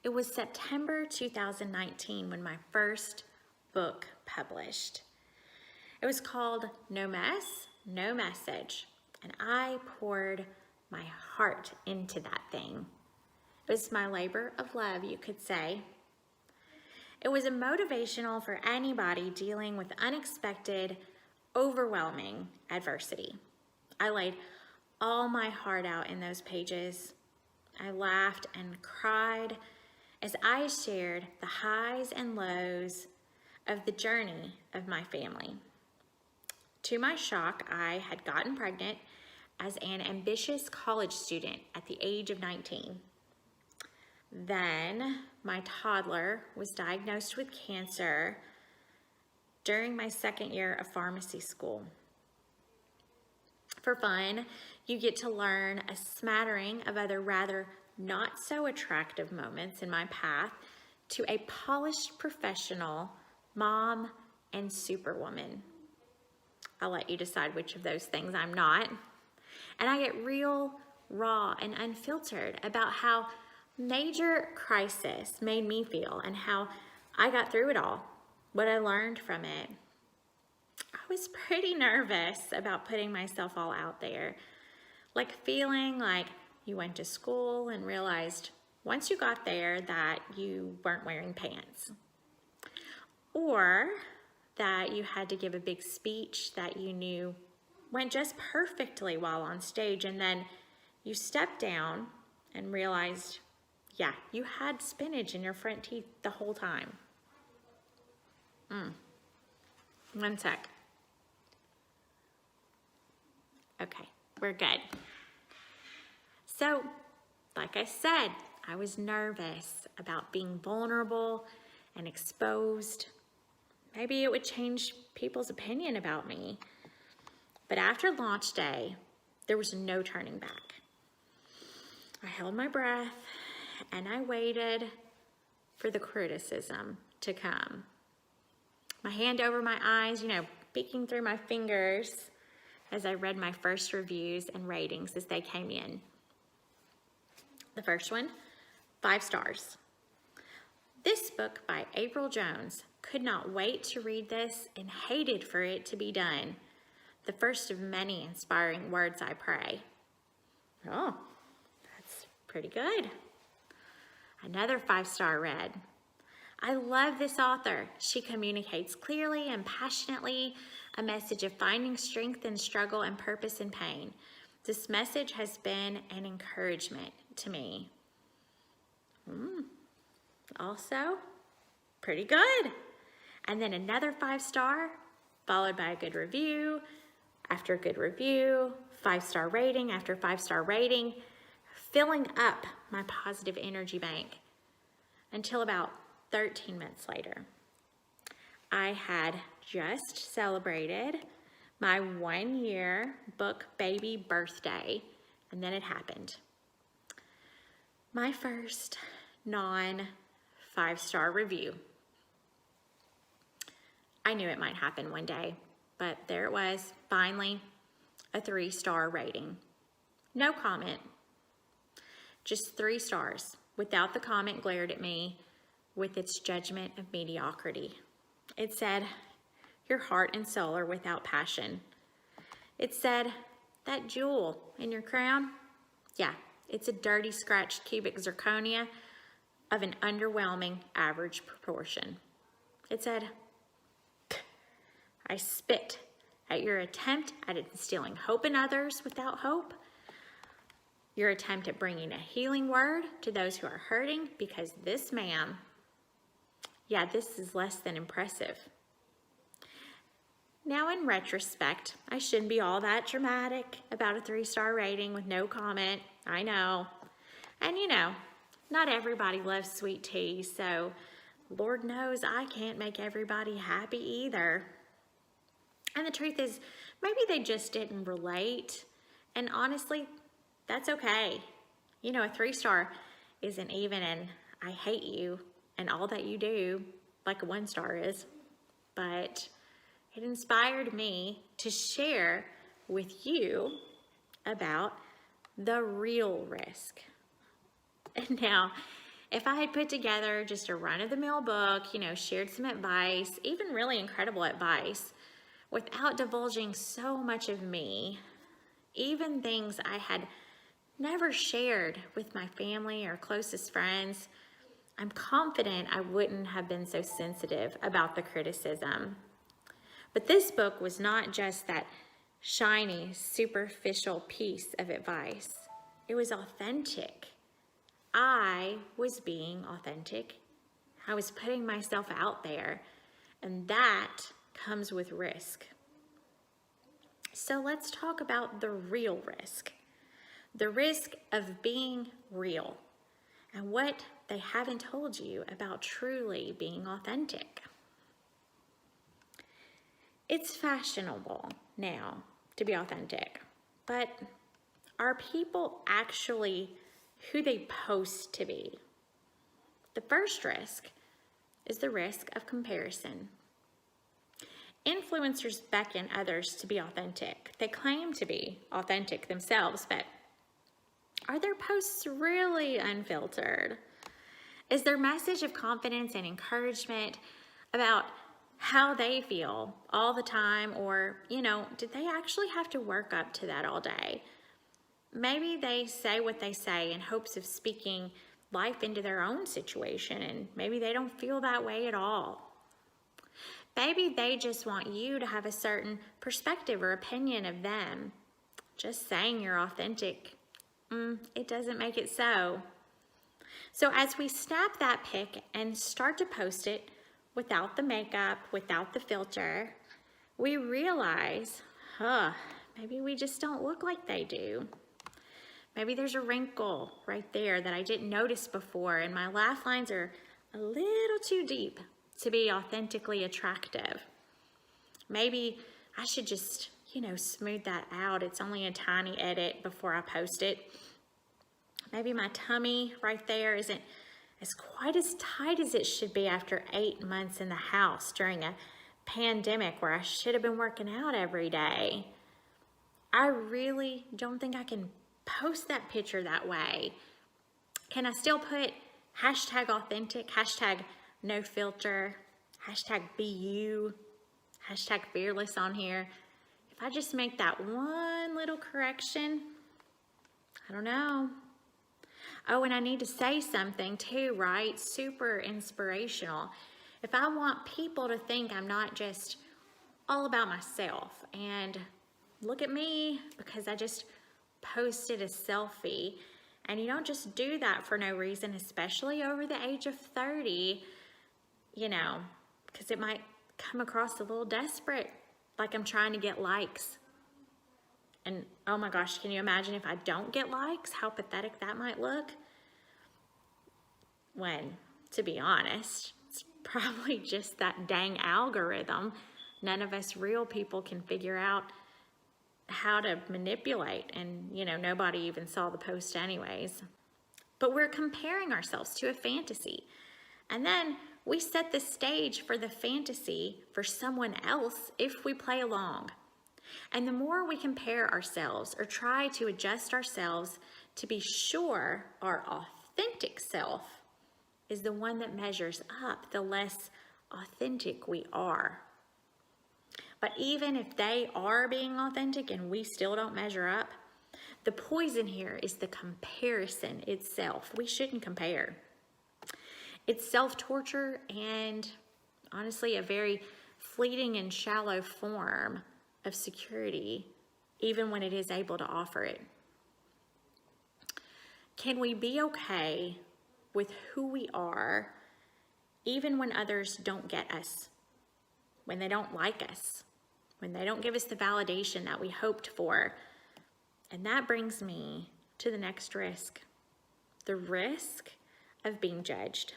It was September 2019 when my first book published. It was called No Mess, No Message, and I poured my heart into that thing. It was my labor of love, you could say. It was a motivational for anybody dealing with unexpected, overwhelming adversity. I laid all my heart out in those pages. I laughed and cried as I shared the highs and lows of the journey of my family. To my shock, I had gotten pregnant as an ambitious college student at the age of 19. Then my toddler was diagnosed with cancer during my second year of pharmacy school. For fun, you get to learn a smattering of other rather not so attractive moments in my path to a polished professional, mom, and superwoman. I'll let you decide which of those things I'm not. And I get real, raw, and unfiltered about how major crisis made me feel and how I got through it all, what I learned from it. I was pretty nervous about putting myself all out there, like feeling like you went to school and realized once you got there that you weren't wearing pants, or that you had to give a big speech that you knew went just perfectly while on stage, and then you stepped down and realized, yeah, you had spinach in your front teeth the whole time. One sec. Okay, we're good. So, like I said, I was nervous about being vulnerable and exposed. Maybe it would change people's opinion about me. But after launch day, there was no turning back. I held my breath and I waited for the criticism to come. My hand over my eyes, peeking through my fingers as I read my first reviews and ratings as they came in. The first one, 5 stars. This book by April Jones. Could not wait to read this and hated for it to be done. The first of many inspiring words, I pray. Oh, that's pretty good. Another 5-star read. I love this author. She communicates clearly and passionately a message of finding strength in struggle and purpose in pain. This message has been an encouragement to me. Also, pretty good. And then another 5-star, followed by a good review, after a good review, 5-star rating after 5-star rating, filling up my positive energy bank until about 13 months later. I had just celebrated my 1-year book baby birthday, and then it happened. My first non-5-star review. I knew it might happen one day, but there it was, finally, a 3-star rating. No comment, just 3 stars, without the comment glared at me with its judgment of mediocrity. It said, your heart and soul are without passion. It said, that jewel in your crown, yeah, it's a dirty, scratched cubic zirconia of an underwhelming average proportion. It said, I spit at your attempt at instilling hope in others without hope, your attempt at bringing a healing word to those who are hurting, because this man, yeah, this is less than impressive. Now, in retrospect, I shouldn't be all that dramatic about a 3-star rating with no comment. I know. And not everybody loves sweet tea, so Lord knows I can't make everybody happy either. And the truth is, maybe they just didn't relate. And honestly, that's okay. A 3-star isn't even an I hate you and all that you do like a 1-star is. But it inspired me to share with you about the real risk. And now, If I had put together just a run-of-the-mill book, shared some advice, even really incredible advice, without divulging so much of me, even things I had never shared with my family or closest friends, I'm confident I wouldn't have been so sensitive about the criticism. But this book was not just that shiny, superficial piece of advice. It was authentic. I was being authentic. I was putting myself out there, and that comes with risk. So let's talk about the real risk. The risk of being real and what they haven't told you about truly being authentic. It's fashionable now to be authentic, but are people actually who they post to be? The first risk is the risk of comparison. Influencers beckon others to be authentic. They claim to be authentic themselves, but are their posts really unfiltered? Is their message of confidence and encouragement about how they feel all the time, or, did they actually have to work up to that all day? Maybe they say what they say in hopes of speaking life into their own situation, and maybe they don't feel that way at all. Maybe they just want you to have a certain perspective or opinion of them. Just saying you're authentic, it doesn't make it so. So as we snap that pic and start to post it without the makeup, without the filter, we realize, maybe we just don't look like they do. Maybe there's a wrinkle right there that I didn't notice before, and my laugh lines are a little too deep to be authentically attractive. Maybe I should just, smooth that out. It's only a tiny edit before I post it. Maybe my tummy right there isn't as quite as tight as it should be after 8 months in the house during a pandemic where I should have been working out every day. I really don't think I can post that picture that way. Can I still put #authentic, #no filter, #BeYou, #fearless on here? If I just make that one little correction, I don't know. Oh, and I need to say something too, right? Super inspirational. If I want people to think I'm not just all about myself and look at me because I just posted a selfie, and you don't just do that for no reason, especially over the age of 30, because it might come across a little desperate, like I'm trying to get likes. And oh my gosh, can you imagine if I don't get likes, how pathetic that might look? When, to be honest, it's probably just that dang algorithm none of us real people can figure out how to manipulate, and nobody even saw the post anyways. But we're comparing ourselves to a fantasy, and then we set the stage for the fantasy for someone else if we play along. And the more we compare ourselves or try to adjust ourselves to be sure our authentic self is the one that measures up, the less authentic we are. But even if they are being authentic and we still don't measure up, the poison here is the comparison itself. We shouldn't compare. It's self-torture and honestly a very fleeting and shallow form of security, even when it is able to offer it. Can we be okay with who we are, even when others don't get us, when they don't like us, when they don't give us the validation that we hoped for? And that brings me to the next risk, the risk of being judged.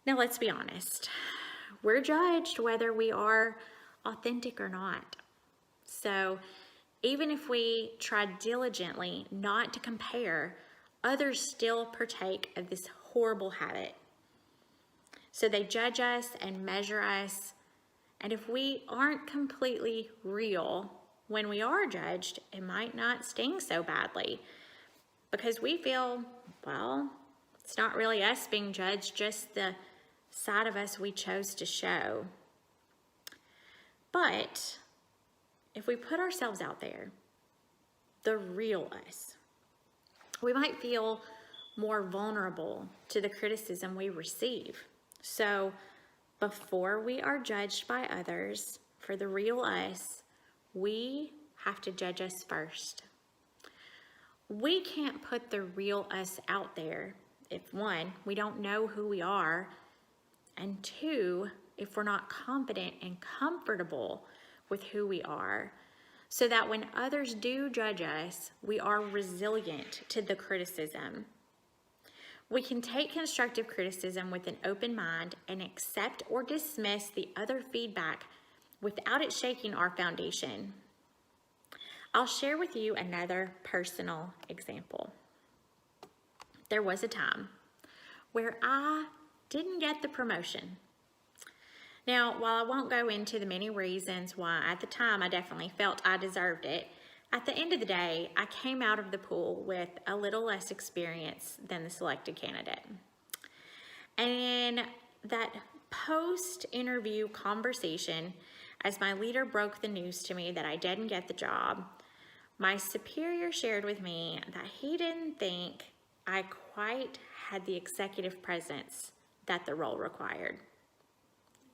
Now, let's be honest. We're judged whether we are authentic or not. So even if we try diligently not to compare, others still partake of this horrible habit. So they judge us and measure us. And if we aren't completely real when we are judged, it might not sting so badly because we feel, well, It's not really us being judged, just the side of us we chose to show. But if we put ourselves out there, the real us, we might feel more vulnerable to the criticism we receive. So before we are judged by others for the real us, we have to judge us first. We can't put the real us out there if, one, we don't know who we are, and two, if we're not confident and comfortable with who we are, so that when others do judge us, we are resilient to the criticism. We can take constructive criticism with an open mind and accept or dismiss the other feedback without it shaking our foundation. I'll share with you another personal example. There was a time where I didn't get the promotion. Now, while I won't go into the many reasons why at the time I definitely felt I deserved it, at the end of the day, I came out of the pool with a little less experience than the selected candidate. And in that post-interview conversation, as my leader broke the news to me that I didn't get the job, my superior shared with me that he didn't think I quite had the executive presence that the role required.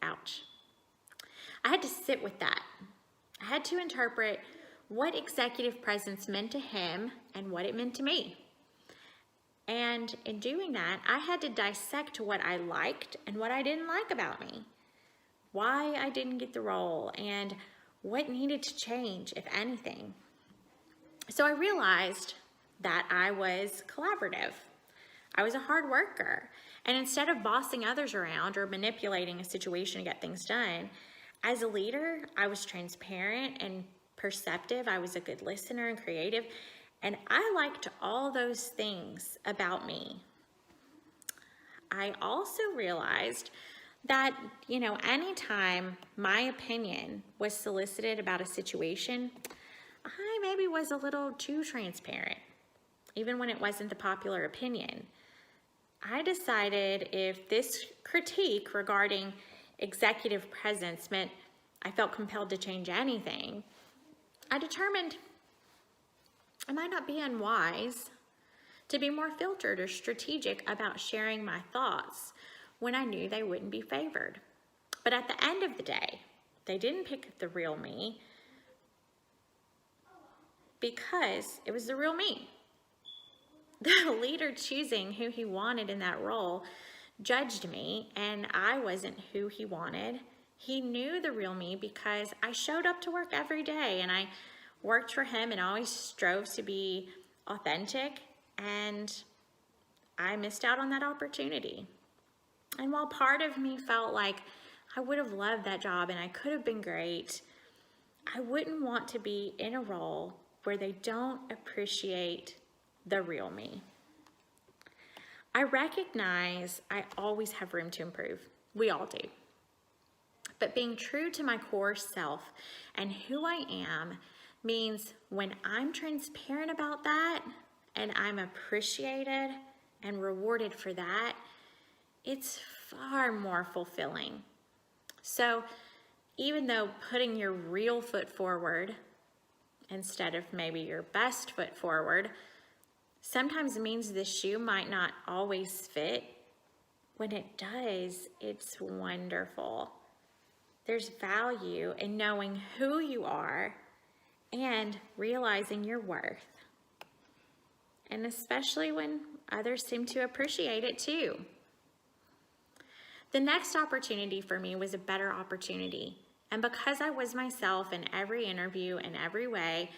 Ouch. I had to sit with that. I had to interpret what executive presence meant to him and what it meant to me. And in doing that, I had to dissect what I liked and what I didn't like about me, why I didn't get the role, and what needed to change, if anything. So I realized that I was collaborative. I was a hard worker. And instead of bossing others around or manipulating a situation to get things done, as a leader, I was transparent and perceptive. I was a good listener and creative. And I liked all those things about me. I also realized that, anytime my opinion was solicited about a situation, I maybe was a little too transparent, even when it wasn't the popular opinion. I decided if this critique regarding executive presence meant I felt compelled to change anything, I determined it might not be unwise to be more filtered or strategic about sharing my thoughts when I knew they wouldn't be favored. But at the end of the day, they didn't pick the real me because it was the real me. The leader choosing who he wanted in that role judged me, and I wasn't who he wanted. He knew the real me because I showed up to work every day and I worked for him and always strove to be authentic, and I missed out on that opportunity. And while part of me felt like I would have loved that job and I could have been great, I wouldn't want to be in a role where they don't appreciate the real me. I recognize I always have room to improve. We all do. But being true to my core self and who I am means when I'm transparent about that and I'm appreciated and rewarded for that, it's far more fulfilling. So even though putting your real foot forward instead of maybe your best foot forward sometimes means the shoe might not always fit, when it does, it's wonderful. There's value in knowing who you are and realizing your worth. And especially when others seem to appreciate it too. The next opportunity for me was a better opportunity. And because I was myself in every interview in every way,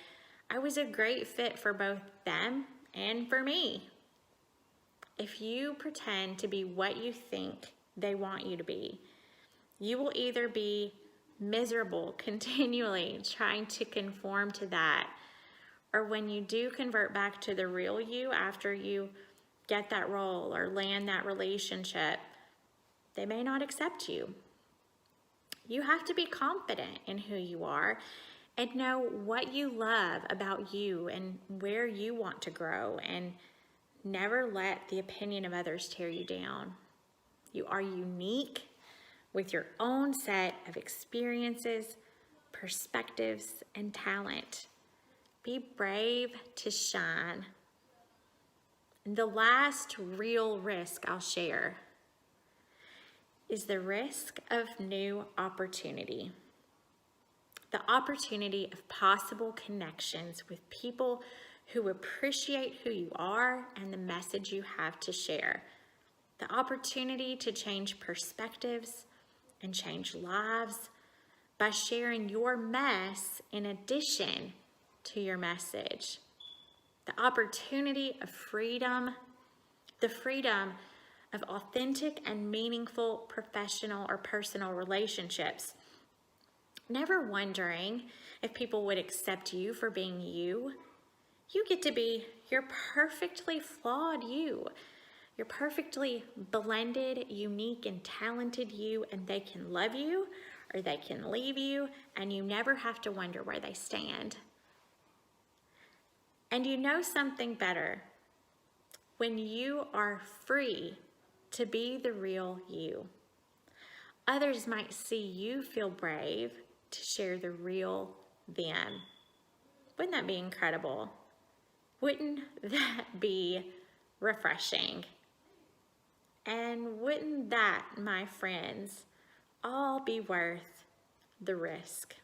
I was a great fit for both them and for me. If you pretend to be what you think they want you to be, you will either be miserable continually trying to conform to that, or when you do convert back to the real you after you get that role or land that relationship, they may not accept you. You have to be confident in who you are and know what you love about you and where you want to grow, and Never let the opinion of others tear you down. You are unique with your own set of experiences, perspectives, and talent. Be brave to shine. And the last real risk I'll share is the risk of new opportunity. The opportunity of possible connections with people who appreciate who you are and the message you have to share. The opportunity to change perspectives and change lives by sharing your mess in addition to your message. The opportunity of freedom, the freedom of authentic and meaningful professional or personal relationships. Never wondering if people would accept you for being you. You get to be your perfectly flawed you. You're perfectly blended, unique, and talented you, and they can love you or they can leave you, and you never have to wonder where they stand. And you know something better when you are free to be the real you. Others might see you feel brave to share the real them. Wouldn't that be incredible? Wouldn't that be refreshing? And wouldn't that, my friends, all be worth the risk?